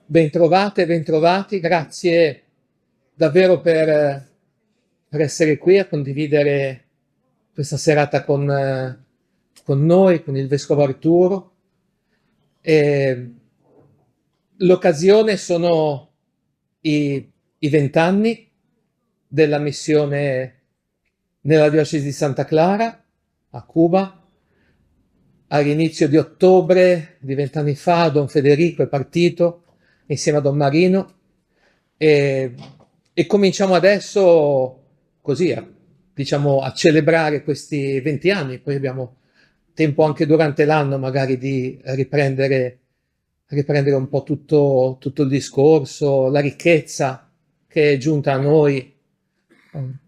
Bentrovate, bentrovati, grazie davvero per essere qui a condividere questa serata con noi, con il Vescovo Arturo. L'occasione sono i 20 anni della missione nella diocesi di Santa Clara, a Cuba. All'inizio di ottobre di 20 anni fa Don Federico è partito insieme a Don Marino e cominciamo adesso così a celebrare questi 20 anni. Poi abbiamo tempo anche durante l'anno magari di riprendere un po' tutto il discorso, la ricchezza che è giunta a noi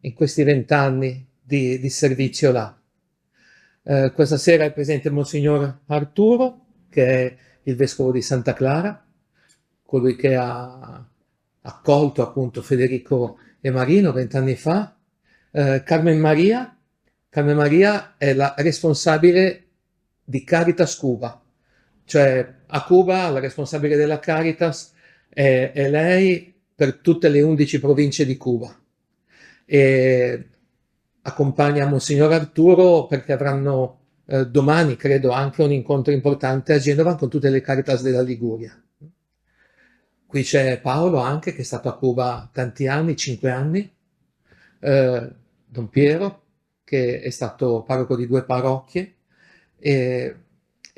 in questi 20 anni di servizio là. Questa sera è presente Monsignor Arturo, che è il Vescovo di Santa Clara, colui che ha accolto appunto Federico e Marino 20 anni fa. Carmen Maria è la responsabile di Caritas Cuba, cioè a Cuba la responsabile della Caritas è lei per tutte le 11 province di Cuba. E accompagna Monsignor Arturo perché avranno domani, credo, anche un incontro importante a Genova con tutte le Caritas della Liguria. Qui c'è Paolo anche, che è stato a Cuba tanti anni, 5 anni, Don Piero, che è stato parroco di 2 parrocchie, e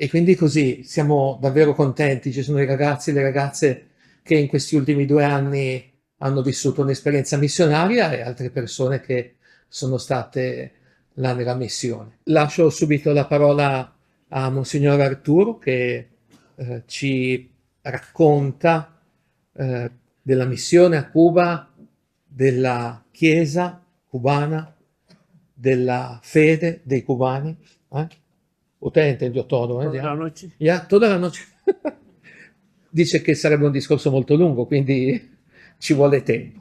quindi così siamo davvero contenti. Ci sono i ragazzi e le ragazze che in questi ultimi 2 anni hanno vissuto un'esperienza missionaria e altre persone che sono state là nella missione. Lascio subito la parola a Monsignor Arturo che ci racconta della missione a Cuba, della Chiesa cubana, della fede dei cubani. Usted entendió todo, Toda la noche. Ya, toda la noche. Dice che sarebbe un discorso molto lungo, quindi ci vuole tempo.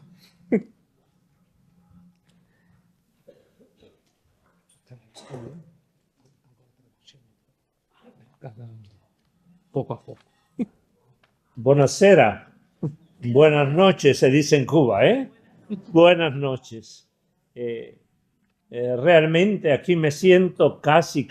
Poco a poco. Buonasera, buenas noches, se dice en Cuba, ¿eh? Buenas noches. Realmente aquí me siento casi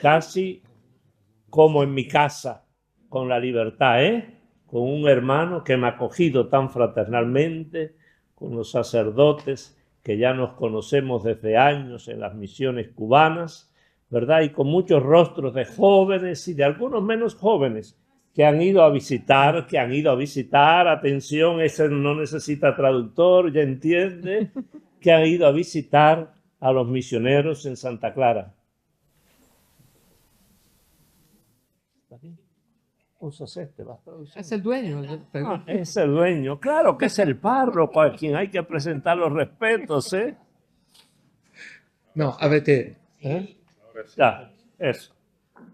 como en mi casa, con la libertad, ¿eh? Con un hermano que me ha acogido tan fraternalmente, con los sacerdotes que ya nos conocemos desde años en las misiones cubanas, ¿verdad? Y con muchos rostros de jóvenes y de algunos menos jóvenes que han ido a visitar, atención, ese no necesita traductor, ya entiende, que han ido a visitar a los misioneros en Santa Clara. Es el dueño. Es el dueño, claro que es el párroco a quien hay que presentar los respetos, ¿eh? No, avete... Ya, eso.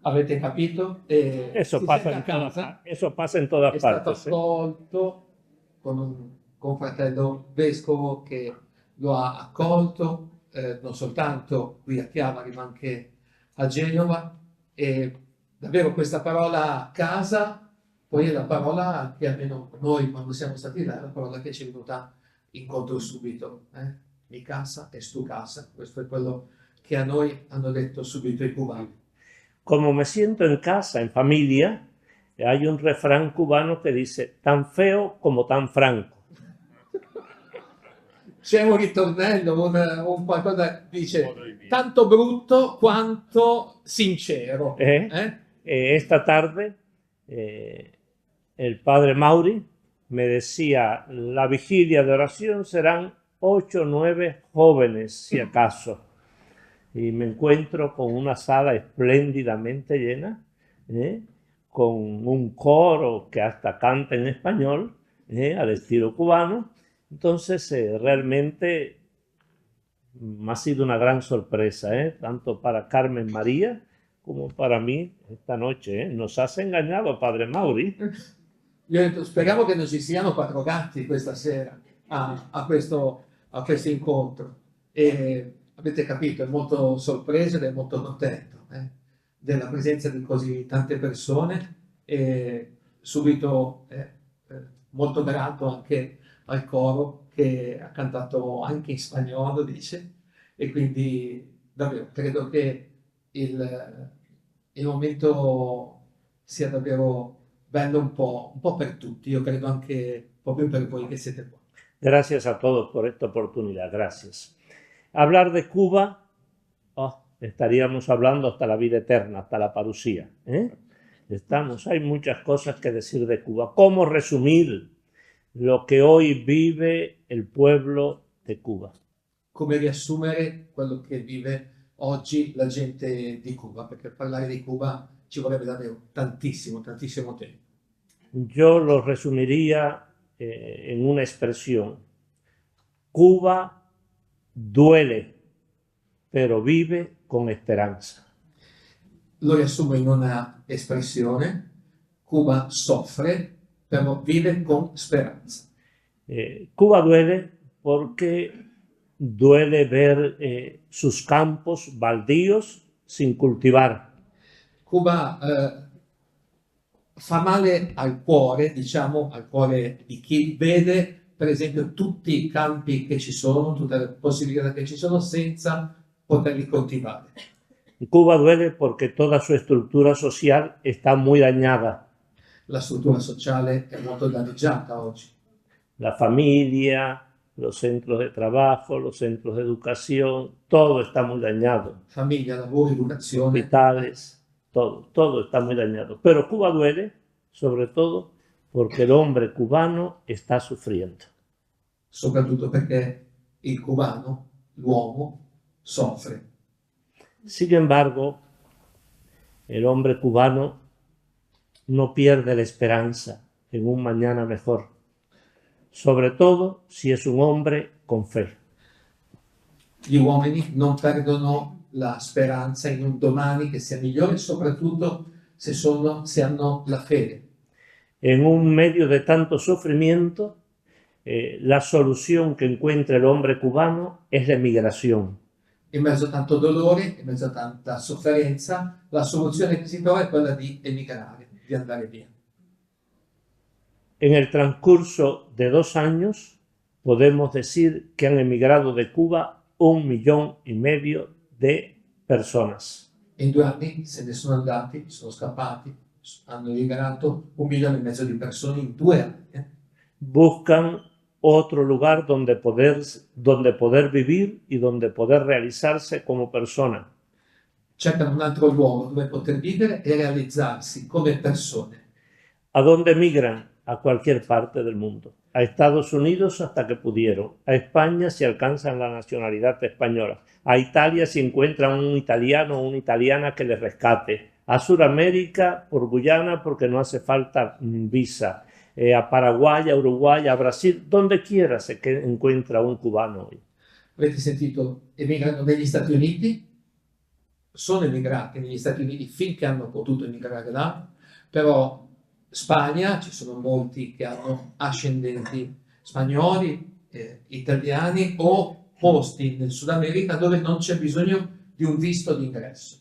Avete capito? Eso pasa en todas è stato partes. accolto con un fratello vescovo che lo ha accolto, non soltanto qui a Chiavari ma anche a Genova, e davvero questa parola casa poi è la parola che almeno noi quando siamo stati là è la parola che ci è venuta incontro subito. Mi casa es tu casa, questo è quello che a noi hanno detto subito i cubani. Como me siento en casa, en familia, hay un refrán cubano que dice, tan feo como tan franco. C'è un ritornello, un qualcosa che dice tanto brutto quanto sincero. Esta tarde el padre Mauri me decía, la vigilia de oración serán 8 o 9 jóvenes, si acaso. Y me encuentro con una sala espléndidamente llena, con un coro que hasta canta en español, al estilo cubano. Entonces, realmente me ha sido una gran sorpresa, tanto para Carmen María como para mí esta noche. Nos has engañado, padre Mauri. Io ho detto, speriamo che non ci siano 4 gatti questa sera a questo incontro. E avete capito, è molto sorpreso ed è molto contento della presenza di così tante persone, e subito molto grato anche al coro che ha cantato anche in spagnolo, dice, e quindi davvero credo che il momento sia davvero bello un po' per tutti, io credo anche proprio per voi che siete qua. Gracias a todos por esta oportunidad, gracias. Hablar de Cuba, estaríamos hablando hasta la vida eterna, hasta la parusía. Hay muchas cosas que decir de Cuba. ¿Cómo resumir lo che hoy vive il pueblo di Cuba? Come riassumere quello che vive oggi la gente di Cuba, perché parlare di Cuba ci vorrebbe davvero tantissimo, tantissimo tempo. Yo lo resumiría en una expresión. Cuba duele, pero vive con esperanza. Lo riassumo in una espressione. Cuba soffre, però vive con speranza. Cuba duele porque duele ver sus campos baldíos sin cultivar. Cuba fa male al cuore, diciamo, al cuore di chi vede, per esempio, tutti i campi che ci sono, tutte le possibilità che ci sono senza poterli coltivare. Cuba duele porque toda su estructura social está muy dañada. La struttura sociale è molto danneggiata oggi. La familia, los centros de trabajo, los centros de educación, todo está muy dañado. Famiglia, lavoro, educazione. Hospitales, todo está muy dañado. Pero Cuba duele, sobre todo, porque el hombre cubano está sufriendo. Soprattutto perché il cubano, l'uomo, soffre. Sin embargo, el hombre cubano no pierde la esperanza en un mañana mejor, sobre todo si es un hombre con fe. Gli uomini non perdono la speranza in un domani che sia migliore, soprattutto se hanno la fede. En un medio de tanto sufrimiento, la solución que encuentra el hombre cubano es la emigración. In mezzo a tanto dolore, in mezzo a tanta sofferenza, la soluzione che si trova è quella di emigrare, di andare via. En el transcurso de 2 años, podemos decir que han emigrado de Cuba 1,5 milioni de personas. In 2 anni se ne sono andati, sono scappati, hanno emigrato 1,5 milioni di persone in 2 anni. Buscan otro lugar donde poder vivir y donde poder realizarse como persona. Cercano un altro luogo dove poter vivere e realizzarsi come persone. ¿A dónde emigran? A cualquier parte del mundo. A Estados Unidos hasta que pudieron. A España si alcanzan la nacionalidad española. A Italia si encuentran un italiano o una italiana que les rescate. A Sudamérica por Guyana porque no hace falta visa. A Paraguay, a Uruguay, a Brasil, donde quiera se encuentra un cubano hoy. Avete sentito? Emigrano negli Stati Uniti, sono emigrati negli Stati Uniti finché hanno potuto emigrare là, però Spagna, ci sono molti che hanno ascendenti spagnoli, italiani o posti nel Sud America dove non c'è bisogno di un visto d'ingresso.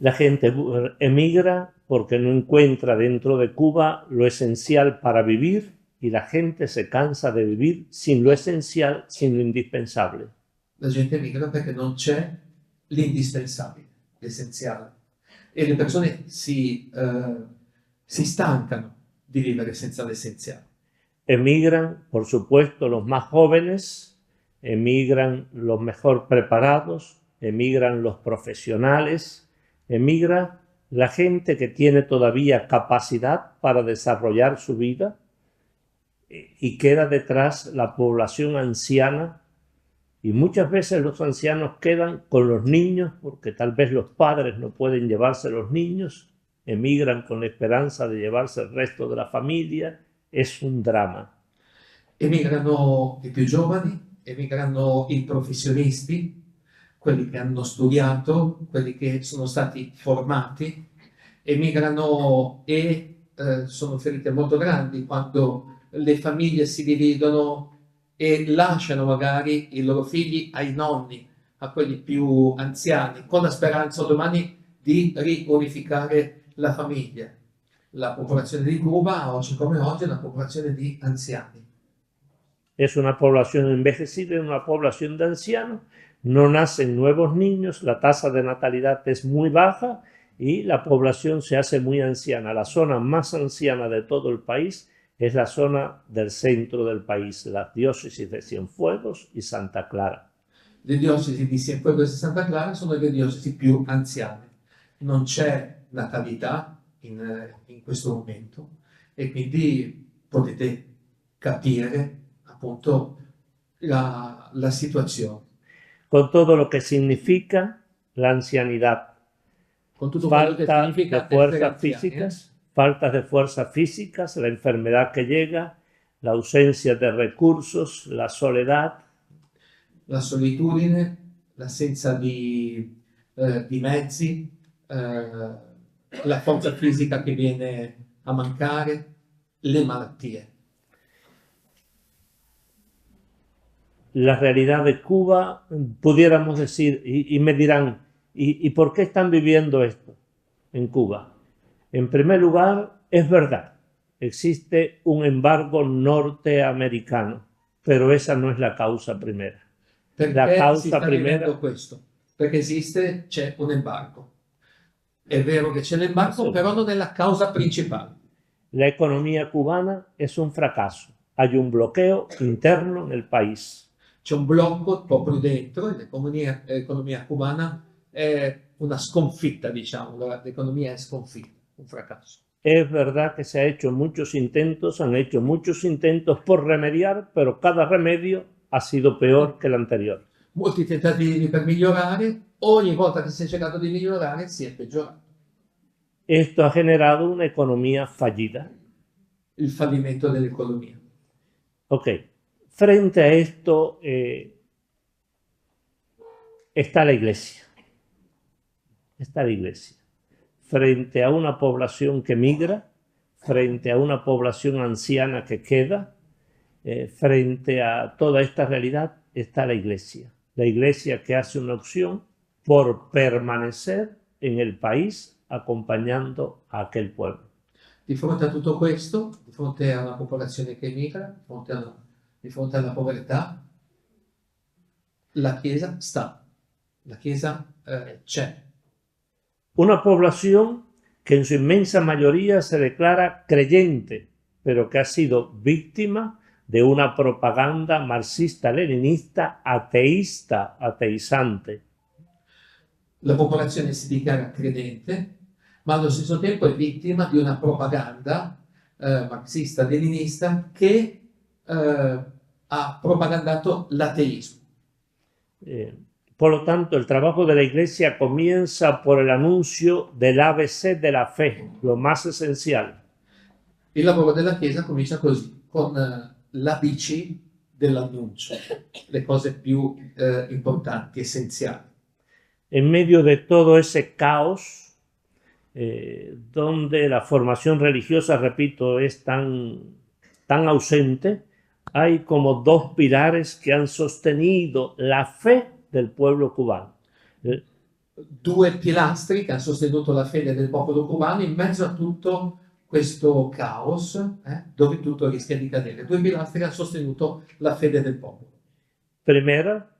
La gente emigra porque no encuentra dentro de Cuba lo esencial para vivir y la gente se cansa de vivir sin lo esencial, sin lo indispensable. La gente emigra perché non c'è l'indispensabile, l'essenziale. E le persone si stancano di vivere senza l'essenziale. Emigran, por supuesto, los más jóvenes, emigran los mejor preparados, emigran los profesionales, emigra la gente que tiene todavía capacidad para desarrollar su vida y queda detrás la población anciana. Y muchas veces los ancianos quedan con los niños porque tal vez los padres no pueden llevarse los niños, emigran con la esperanza de llevarse el resto de la familia. Es un drama. Emigrano i più giovani, emigrano i professionisti, quelli che hanno studiato, quelli che sono stati formati, emigrano e sono ferite molto grandi quando le famiglie si dividono e lasciano magari i loro figli ai nonni, a quelli più anziani, con la speranza domani di riunificare la famiglia. La popolazione di Cuba, oggi come oggi, è una popolazione di anziani. Es una población envejecida, una población de ancianos, no nacen nuevos niños, la tasa de natalidad es muy baja y la población se hace muy anciana. La zona más anciana de todo el país es la zona del centro del país, las diócesis de Cienfuegos y Santa Clara. Le diocesi di Cienfuegos e Santa Clara sono le diocesi più anziane. Non c'è natalità in questo momento e quindi potete capire appunto la situazione. Con todo lo que significa la ancianidad. Con tutto quello che Falta de significa essere fuerzas anziani, físicas, faltas de fuerzas físicas, la enfermedad que llega, la ausencia de recursos, la soledad, la solitudine, l'assenza di mezzi, la forza fisica che viene a mancare, le malattie. la realidad de Cuba, pudiéramos decir, y me dirán, ¿y por qué están viviendo esto en Cuba? En primer lugar, es verdad, existe un embargo norteamericano, pero esa no es la causa primera. La Perché si causa sta primera, vivendo questo? Perché c'è un embargo. È vero che c'è l'embargo, Sì. però non è la causa principale. la economía cubana es un fracaso. Hay un bloqueo interno en el país. C'è un blocco proprio dentro e l'economia cubana è una sconfitta, diciamo, l'economia è sconfitta, un fracasso. Es verdad que se han hecho muchos intentos por remediar, pero cada remedio ha sido peor que el anterior. Molti tentativi per migliorare, ogni volta che si è cercato di migliorare si è peggiorato. Esto ha generado una economía fallida. Il fallimento dell'economia. Ok, frente a esto está la iglesia. Está la iglesia. Frente a una población que migra, frente a una población anciana que queda, frente a toda esta realidad está la iglesia. La iglesia que hace una opción por permanecer en el país acompañando a aquel pueblo. Di fronte a tutto questo, di fronte a una popolazione che emigra, di fronte alla povertà, la Chiesa sta, la Chiesa c'è. Una población que en su inmensa mayoría se declara creyente, pero que ha sido víctima de una propaganda marxista-leninista ateísta, ateizante. La popolazione si dichiara credente, ma allo stesso tempo è vittima di una propaganda marxista-leninista che ha propagandato l'ateismo. Por lo tanto, el trabajo de la Iglesia comienza por el anuncio del ABC de la fe, lo más esencial. Il lavoro della Chiesa comincia così, con l'ABC dell'annuncio, le cose più importanti, essenziali. En medio de todo ese caos, donde la formación religiosa, repito, es tan ausente, hay como dos pilares que han sostenido la fe del pueblo cubano. Due pilastri che hanno sostenuto la fede del popolo cubano in mezzo a tutto questo caos, dove tutto rischia di cadere. Due pilastri che hanno sostenuto la fede del popolo. Primera,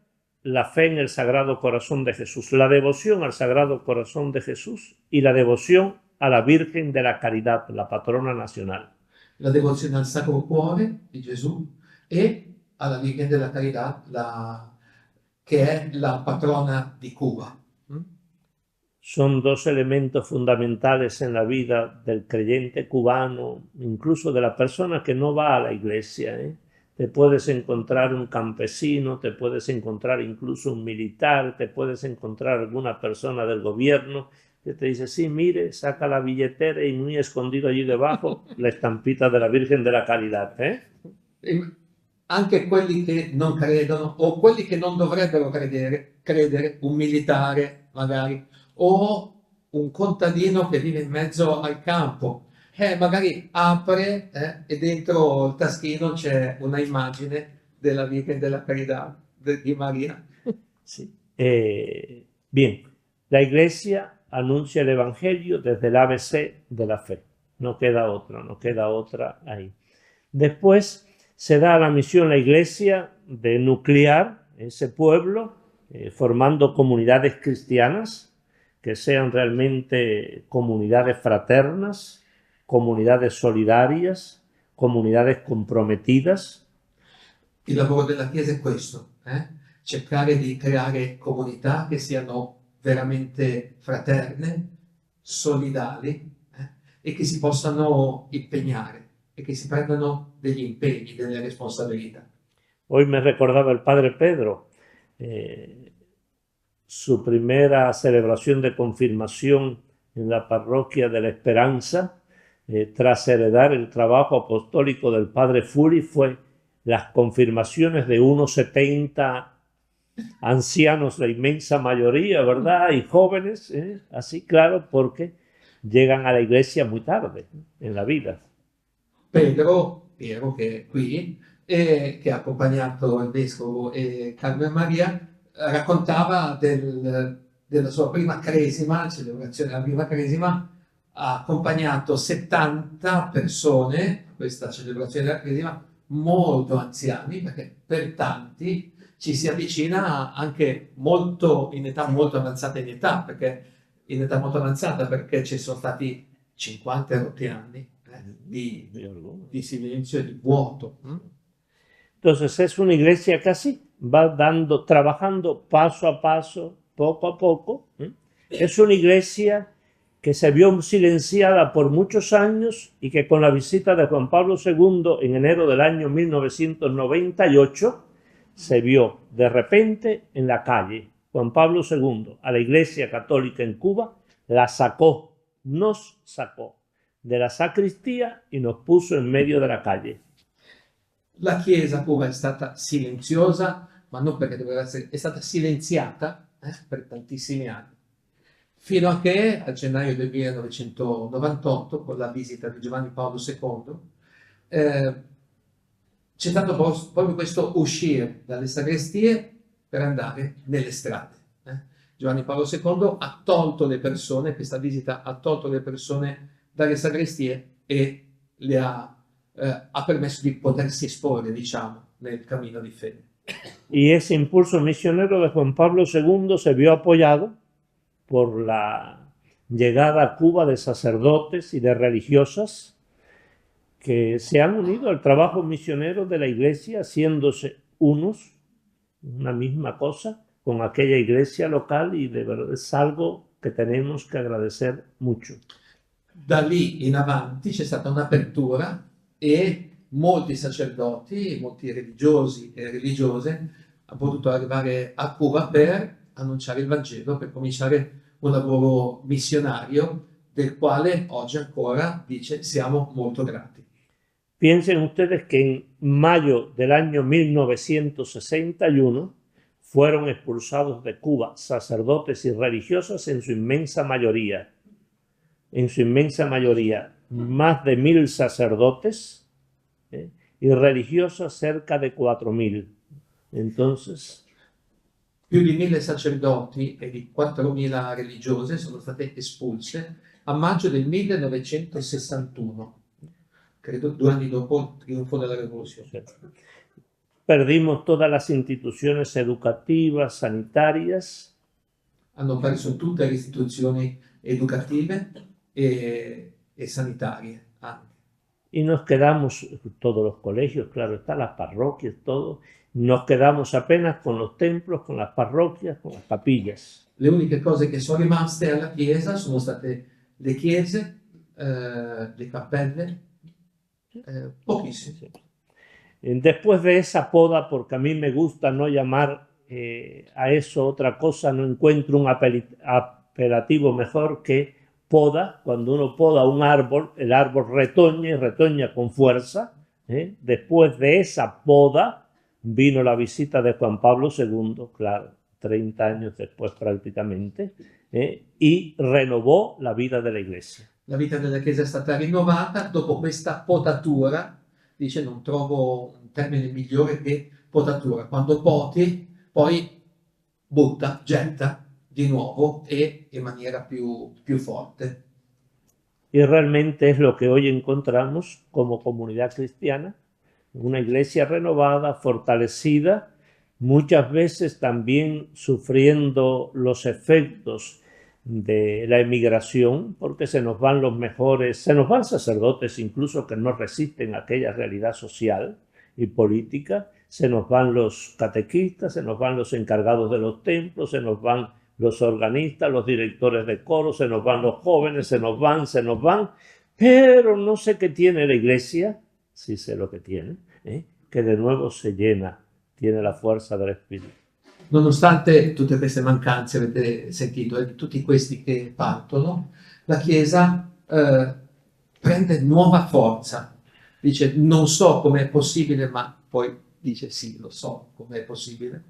la fe en el Sagrado Corazón de Jesús, la devoción al Sagrado Corazón de Jesús y la devoción a la Virgen de la Caridad, la patrona nacional. La devozione al Sacro Cuore di Gesù e alla Virgen della Carità, che è la patrona di Cuba. Son dos elementos fundamentales en la vida del creyente cubano, incluso de la persona que no va a la iglesia. Te puedes encontrar un campesino, te puedes encontrar incluso un militar, te puedes encontrar alguna persona del gobierno que te dice, sí, mire, saca la billetera y muy escondido allí debajo la estampita de la Virgen de la Caridad. Anche quelli che non credono o quelli che non dovrebbero credere, un militare magari, o un contadino che vive in mezzo al campo, magari apre e dentro il taschino c'è una immagine della Virgen della Carità, di Maria. Sí. Bien, la Iglesia anuncia el Evangelio desde el ABC de la fe. no queda otra ahí. Después se da la misión a la iglesia de nuclear ese pueblo, formando comunidades cristianas que sean realmente comunidades fraternas, comunidades solidarias, comunidades comprometidas. Il lavoro della Chiesa è questo, cercare di creare comunità che siano veramente fraterne, solidali, e che si possano impegnare e che si prendano degli impegni, delle responsabilità. Hoy me recordaba el padre Pedro su primera celebración de confirmación en la parroquia de la Esperanza, tras heredar el trabajo apostólico del padre Furi, fue las confirmaciones de unos 70 ancianos, la inmensa mayoría, ¿verdad? Y jóvenes, así claro, porque llegan a la iglesia muy tarde en la vida. Piero, che è qui, che ha accompagnato il vescovo e Carmen Maria, raccontava della sua prima cresima, celebrazione della prima cresima, ha accompagnato 70 persone a questa celebrazione della cresima, molto anziani, perché per tanti ci si avvicina anche molto in età molto avanzata perché ci sono stati 50 rotti anni di silenzio e di vuoto. Entonces es una iglesia que así va trabajando paso a paso, poco a poco. Es una iglesia que se vio silenciada por muchos años y que con la visita de Juan Pablo II en enero del año 1998 se vio de repente en la calle. Juan Pablo II a la Iglesia Católica en Cuba la sacó, nos sacó de la sacristía y nos puso en medio de la calle. La Chiesa a Cuba è stata silenziosa, ma non perché doveva essere, è stata silenziata per tantissimi anni, fino a che a gennaio del 1998, con la visita di Giovanni Paolo II, c'è stato proprio questo uscire dalle sagrestie per andare nelle strade. Giovanni Paolo II ha tolto le persone, questa visita ha tolto le persone dalle sagrestie e le ha permesso di potersi esporre, diciamo, nel cammino di fede. Y ese impulso misionero de Juan Pablo II se vio apoyado por la llegada a Cuba de sacerdotes y de religiosas que se han unido al trabajo misionero de la iglesia, haciéndose unos, una misma cosa, con aquella iglesia local, y de verdad es algo que tenemos que agradecer mucho. Da lì in avanti c'è stata un'apertura e molti sacerdoti, molti religiosi e religiose hanno potuto arrivare a Cuba per annunciare il Vangelo, per cominciare un lavoro missionario del quale oggi ancora, dice, siamo molto grati. Piensen ustedes que en mayo del año 1961 fueron expulsados de Cuba sacerdotes y religiosas en su inmensa mayoría. En su inmensa mayoría, más de 1000 sacerdotes y religiosas cerca de 4000. Entonces, più di 1000 sacerdoti e di 4000 religiose sono state espulse a maggio del 1961, credo 2 anni dopo il trionfo della rivoluzione. Perdimos todas las instituciones educativas, sanitarias. Hanno perso tutte le istituzioni educative e sanitarie anche. Y nos quedamos, todos los colegios, claro está, las parroquias, todo, nos quedamos apenas con los templos, con las parroquias, con las capillas. Le uniche cose che sono rimaste alla Chiesa sono state le chiese, le cappelle, pochissime. Después de esa poda, porque a mí me gusta no llamar a eso otra cosa, no encuentro un apelativo mejor que poda. Cuando uno poda un árbol, el árbol retoña y retoña con fuerza. Después de esa poda vino la visita de Juan Pablo II, claro, 30 años después prácticamente, y renovó la vida de la Iglesia. La vita della Chiesa è stata rinnovata dopo questa potatura, dice, non trovo un termine migliore che potatura, quando poti, poi butta, getta di nuovo e in maniera più forte. Y realmente es lo que hoy encontramos como comunidad cristiana, una iglesia renovada, fortalecida, muchas veces también sufriendo los efectos de la emigración, porque se nos van los mejores, se nos van sacerdotes incluso que no resisten a aquella realidad social y política, se nos van los catequistas, se nos van los encargados de los templos, se nos van los organistas, los directores de coro, se nos van los jóvenes, se nos van, pero no sé qué tiene la iglesia, sí sé lo que tiene, que de nuevo se llena, tiene la fuerza del Espíritu. Nonostante tutte queste mancanze, avete sentito, e tutti questi che partono, la Chiesa prende nuova forza. Dice, non so com'è possibile, ma poi dice sì, lo so com'è possibile.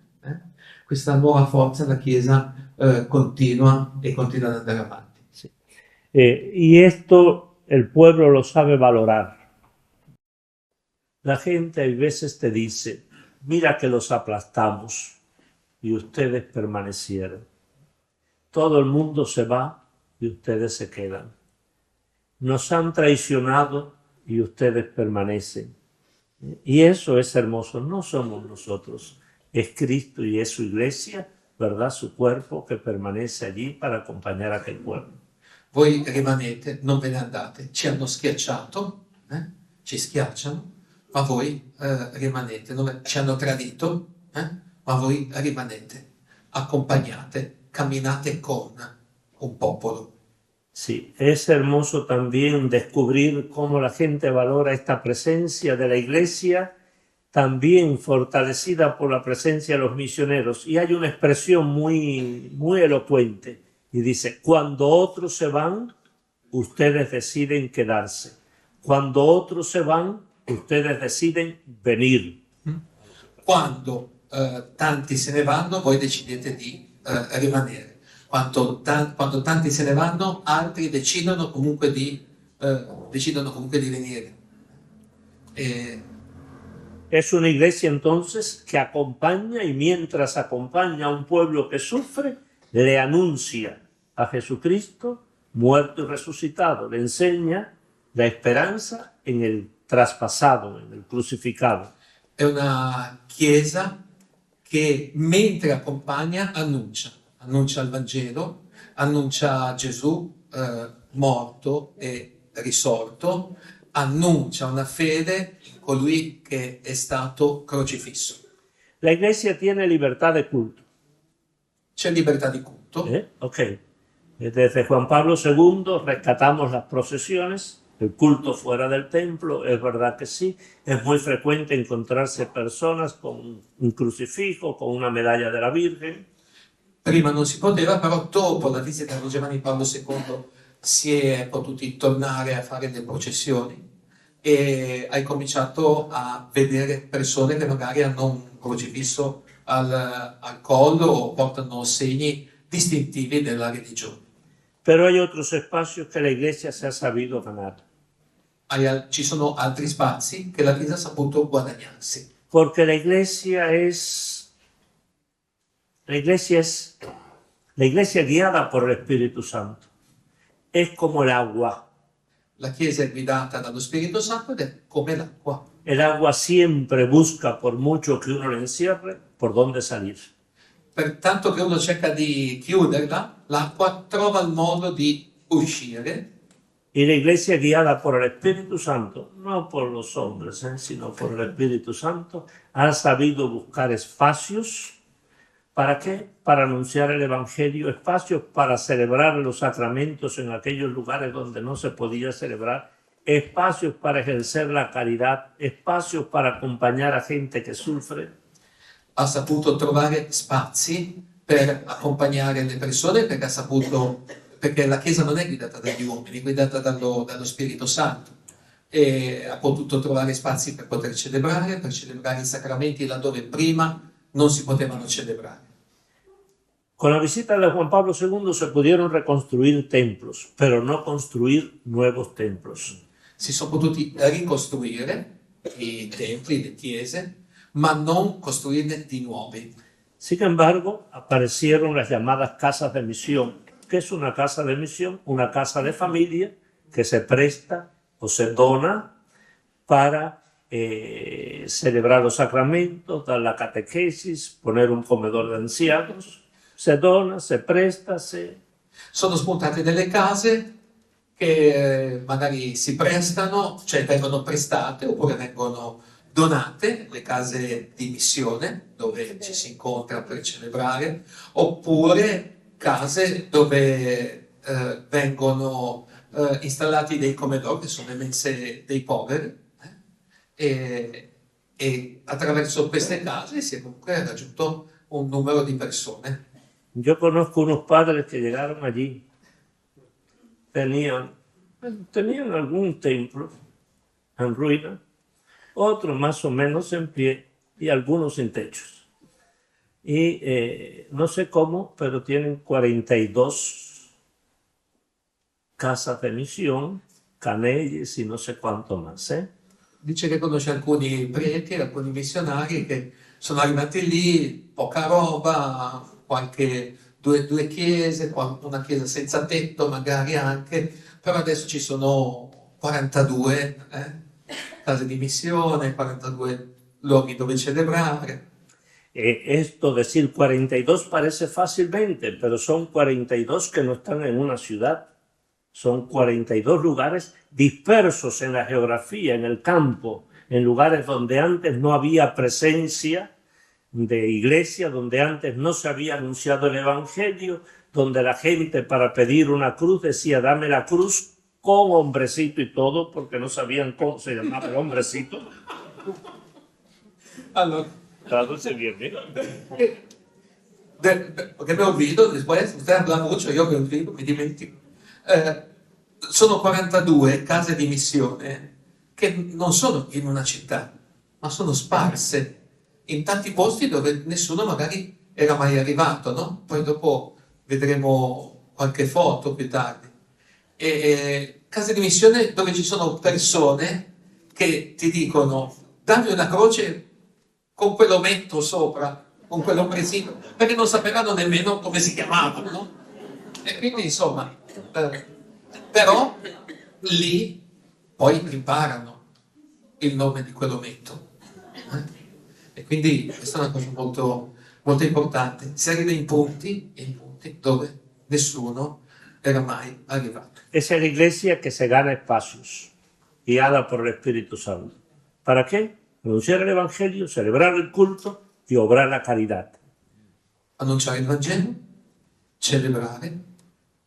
Questa nuova forza la Chiesa continua e continua ad andare avanti. Sí. Y esto el pueblo lo sabe valorar. La gente a veces te dice, mira que los aplastamos y ustedes permanecieron. Todo el mundo se va y ustedes se quedan. Nos han traicionado y ustedes permanecen. Y eso es hermoso, no somos nosotros, es Cristo y es su iglesia, ¿verdad? Su cuerpo que permanece allí para acompañar a aquel pueblo. Voi rimanete, non ve ne andate, ci hanno schiacciato, ci schiacciano, ma voi rimanete, ci hanno tradito, ma voi rimanete, accompagnate, camminate con un popolo. Sí, es hermoso también descubrir cómo la gente valora esta presencia de la iglesia, también fortalecida por la presencia de los misioneros. Y hay una expresión muy elocuente y dice, cuando otros se van, ustedes deciden quedarse. Cuando otros se van, ustedes deciden venir. Quando tanti se ne vanno, voi decidete di rimanere. Quando tanti se ne vanno, altri decidono comunque di venire. Es una iglesia entonces que acompaña y mientras acompaña a un pueblo que sufre, le anuncia a Jesucristo muerto y resucitado, le enseña la esperanza en el traspasado, en el crucificado. È una chiesa che mentre accompagna annuncia il Vangelo, annuncia Gesù morto e risorto, annuncia una fede in colui che è stato crocifisso. La iglesia tiene libertad de culto. C'è libertà di culto. Ok. Desde Juan Pablo II rescatamos las procesiones, el culto fuera del templo, es verdad que sí. Es muy frecuente encontrarse personas con un crucifijo, con una medalla de la Virgen. Prima non si poteva, però dopo la visita di Giovanni Paolo II si è potuti tornare a fare le processioni e hai cominciato a vedere persone che magari hanno un crocifisso al collo o portano segni distintivi della religione. Pero hay otros espacios que la iglesia se ha sabido ganar. Ci sono altri spazi che la Chiesa ha saputo guadagnarsi. Porque la iglesia guiada por el Espíritu Santo. Es como el agua. La Chiesa è guidata dallo Spirito Santo ed è come l'acqua. El agua siempre busca, por mucho que uno le encierre, por dónde salir. Per tanto che uno cerca di chiuderla, l'acqua trova il modo di uscire. Y la iglesia guiada por el Espíritu Santo, no por los hombres, sino por el Espíritu Santo, ha sabido buscar espacios. ¿Para qué? Para anunciar el Evangelio, espacios para celebrar los sacramentos en aquellos lugares donde no se podía celebrar, espacios para ejercer la caridad, espacios para acompañar a gente che sufre. Ha saputo trovare spazi per accompagnare le persone perché la Chiesa non è guidata dagli uomini, è guidata dallo Spirito Santo. E ha potuto trovare spazi per poter celebrare i sacramenti laddove prima non si potevano celebrare. Con la visita de Juan Pablo II se pudieron reconstruir templos, pero no construir nuevos templos. Si sono potuti ricostruire i templi, le chiese, ma non costruirne di nuovi. Sin embargo, aparecieron las llamadas casas de misión. ¿Qué es una casa de misión? Una casa de familia que se presta o se dona para celebrar los sacramentos, dar la catequesis, poner un comedor de ancianos. Se dona, se presta, Sono spuntate delle case che magari si prestano, cioè vengono prestate oppure vengono donate, le case di missione dove ci si incontra per celebrare, oppure case dove vengono installati dei comedori, che sono le mense dei poveri, e attraverso queste case si è comunque raggiunto un numero di persone. Yo conozco unos padres que llegaron allí, tenían algún templo en ruina, otros más o menos en pie y algunos sin techos. Y no sé cómo, pero tienen 42 casas de misión, canelles y no sé cuánto más. Dice che conosce alcuni preti, alcuni missionari che sono arrivati lì, poca roba, due chiese, una chiesa senza tetto magari anche, però adesso ci sono 42 case di missione, 42 luoghi dove celebrare. Esto decir 42 parece fácilmente, pero son 42 que no están en una ciudad. Son 42 lugares dispersos en la geografía, en el campo, en lugares donde antes no había presencia de iglesia, donde antes no se había anunciado el Evangelio, donde la gente para pedir una cruz decía dame la cruz con hombrecito y todo, porque no sabían cómo se llamaba el hombrecito. Allora, traduce bien, perché me olvido, después, usted habla mucho, io me olvido, mi dimentico. Sono 42 case di missione che non sono in una città, ma sono sparse in tanti posti dove nessuno magari era mai arrivato, no? Poi dopo vedremo qualche foto più tardi. Case di missione dove ci sono persone che ti dicono dammi una croce con quell'ometto sopra, con quell'ombrellino, perché non sapevano nemmeno come si chiamavano, no? E quindi insomma, però lì poi imparano il nome di quell'ometto. E quindi questa è una cosa molto, molto importante. Si arriva in punti dove nessuno era mai arrivato. Esa es la iglesia que se gana espacios, guiada por el Espíritu Santo. ¿Para qué? Anunciar el Evangelio, celebrar el culto y obrar la caridad. Annunciare il Vangelo, celebrare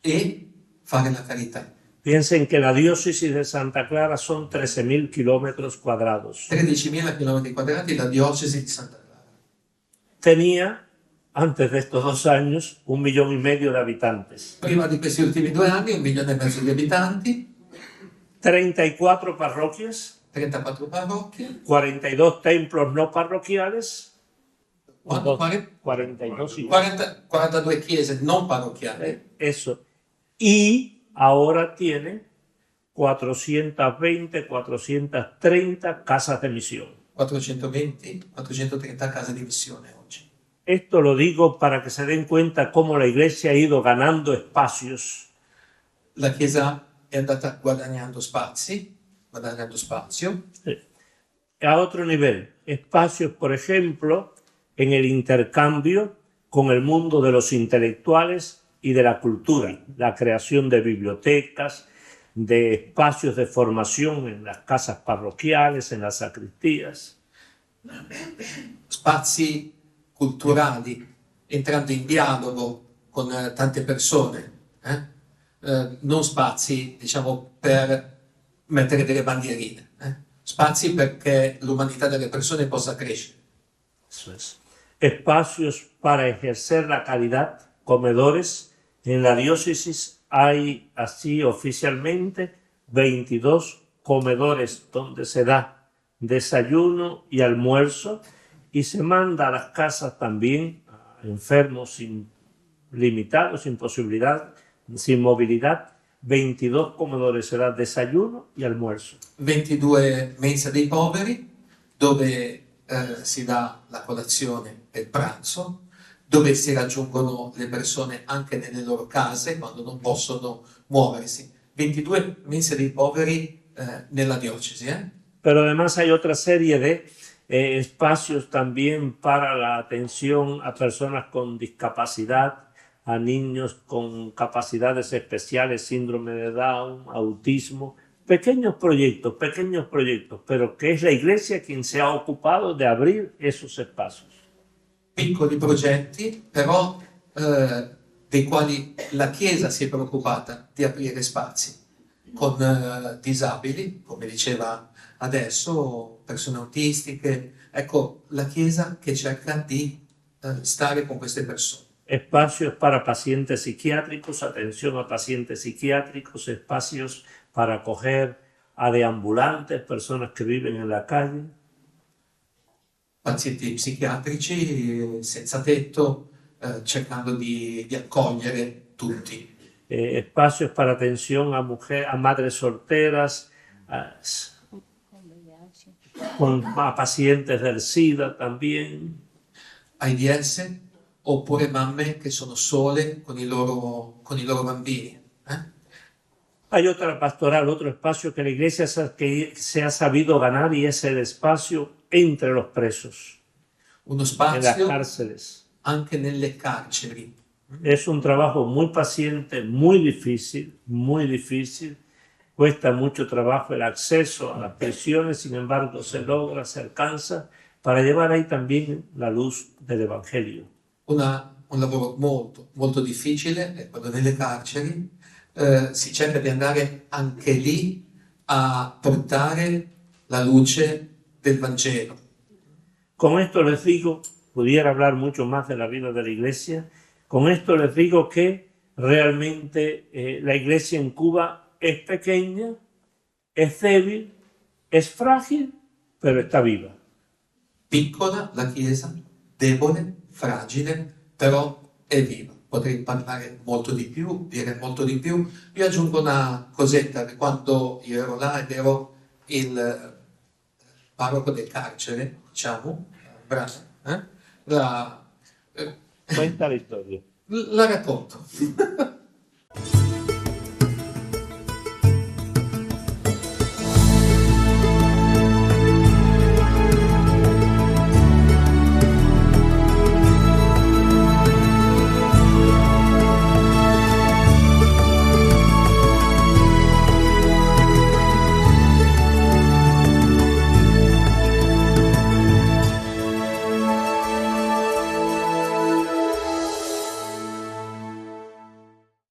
e fare la carità. Piensen que la diócesis de Santa Clara son 13.000 kilómetros cuadrados. 13.000 chilometri quadrati la diocesi di Santa Clara. Tenía, antes de estos 2 años, 1,5 millones de habitantes. Prima di questi ultimi 2 anni, 1,5 milioni di abitanti. 34 parroquias. 34 parrocchie. 42 templos no parroquiales. ¿Cuánto? 42 y 42 chiese non parrocchiali. Eso. Y ahora tiene 420, 430 casas de misión. 420, 430 case di missione oggi. Esto lo digo para que se den cuenta cómo la iglesia ha ido ganando espacios. La Chiesa è andata guadagnando spazio. A otro nivel, espacios, por ejemplo, en el intercambio con el mundo de los intelectuales y de la cultura, la creación de bibliotecas, de espacios de formación en las casas parroquiales, en las sacristías. Spazi culturali, entrando in dialogo con tante persone, non spazi, diciamo, per mettere delle bandierine, spazi perché l'umanità delle persone possa crescere. Eso es. Espacios para ejercer la caridad, comedores. En la diócesis hay así oficialmente 22 comedores donde se da desayuno y almuerzo y se manda a las casas también a enfermos limitados, sin posibilidad, sin movilidad. 22 comedores se da desayuno y almuerzo. 22 mense dei poveri dove si dà la colazione e il pranzo, dove si raggiungono le persone anche nelle loro case quando non possono muoversi. 22 miseri poveri nella diocesi. Pero además hay otra serie de espacios también para la atención a personas con discapacidad, a niños con capacidades especiales, síndrome de Down, autismo, pequeños proyectos, pero que es la Iglesia quien se ha ocupado de abrir esos espacios. Piccoli progetti, però dei quali la Chiesa si è preoccupata di aprire spazi con disabili, come diceva adesso, persone autistiche. Ecco, la Chiesa che cerca di stare con queste persone. Espacios para pacientes psiquiátricos, atención a pacientes psiquiátricos, espacios para acoger a deambulantes, personas que viven en la calle. Pazienti psichiatrici senza tetto, cercando di accogliere tutti. Espacios para atención a madres solteras, a pacientes del SIDA también. AIDS, oppure mamme che sono sole con i loro bambini. Hay otra pastoral, otro espacio que la Iglesia se ha sabido ganar y es el espacio entre los presos, Uno en las spazio cárceles. anche nelle carceri. Es un trabajo muy paciente, muy difícil, cuesta mucho trabajo el acceso a las prisiones, sin embargo se logra, se alcanza, para llevar ahí también la luz del Evangelio. Un lavoro molto, molto difficile è quello nelle carceri. Si cerca di andare anche lì a portare la luce del Vangelo. Con esto les digo, pudiera hablar mucho más de la vida de la Iglesia, con esto les digo que realmente la Iglesia en Cuba es pequeña, es débil, es frágil, pero está viva. Piccola la Chiesa, debole, fragile, però è viva. Potrei parlare molto di più, dire molto di più. Io aggiungo una cosetta, che quando io ero là ed ero il parroco del carcere, diciamo, Cuenta la historia. la racconto.